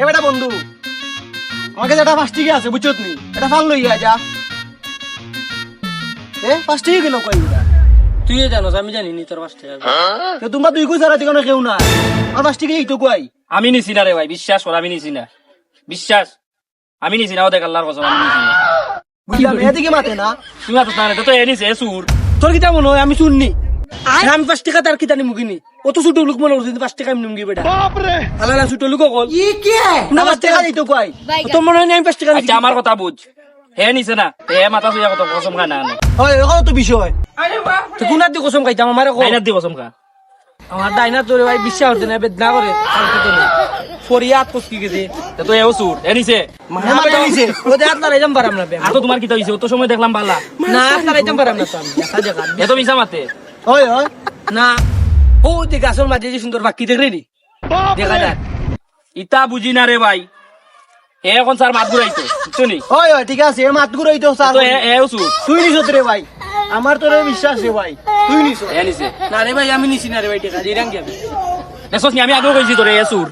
এবারে বন্ধু আমাকে যেটা 5 টাকা আছে বুঝছত নি এটা ফাল লইয়া যা 5 টাকা কেন কই এটা তুই জানোস আমি জানি নি তোর 5 টাকা তো তোমরা দুই কই সারা ঠিকানা কেউ না আর 5 টাকা এই তো কই আমি নিছি না রে ভাই, বিশ্বাস কর আমি নিছি না, বিশ্বাস আমি নিছি না। ও দেখ আল্লাহর কসম আমি নিছি না। বুঝলাম এদিকে মাতে না তুমি তো না তো এ নিছে এ সুর। তোর কিটা মনে হয় আমি শুননি আমি 5 টাকা তার কিটা নিমুকিনি অত ছোট লোক মনে করছিস 5 টাকা আমি নিমগি বেটা বাপ রে আলাদা ছোট লোক কল ই কি না 5 টাকা দিতো কই তোর মনে হয় আমি 5 টাকা আচ্ছা আমার কথা বুঝ, হে নিছে না হে মাথা সুয়া কত কসম খায় না না হয় এখন তো বিষয় তো কোনার দি কসম খাইতাম আমারে কো আইনার দি কসম খা। আমার ডাইনা তোরে ভাই বিশ্বাস হতে না বেদনা করে ফালতু তো না ফরিয়াদ করতে গেছে তো এও সুর এ নিছে মাথা নিছে ও দেখ আপনার এজম পারাম না আর তো তোমার কি হইছে? ও তো সময় দেখলাম বালা না আপনার এজম পারাম না তো আমি দেখা দেখা এত মিছা মাতে। হয় হয় না ও দেখ আসল মাঝে যে সুন্দর বাকি দেখ রেডি দেখা যাক ইতা বুঝি না রে ভাই, হে এখন স্যার মাত ঘুরাইতো বুঝছো নি? হয় হয় ঠিক আছে এ মাত গুরই তো স্যার তো এও সুর তুই নিছ রে ভাই আমার তোরে বিশ্বাস রে ভাই তুই নিছ হে নিছে না রে ভাই আমি নিছি না রে ভাই টাকা দিরাম কি আমি দেখছস নি আমি আগেও কইছি তোরে এ সুর।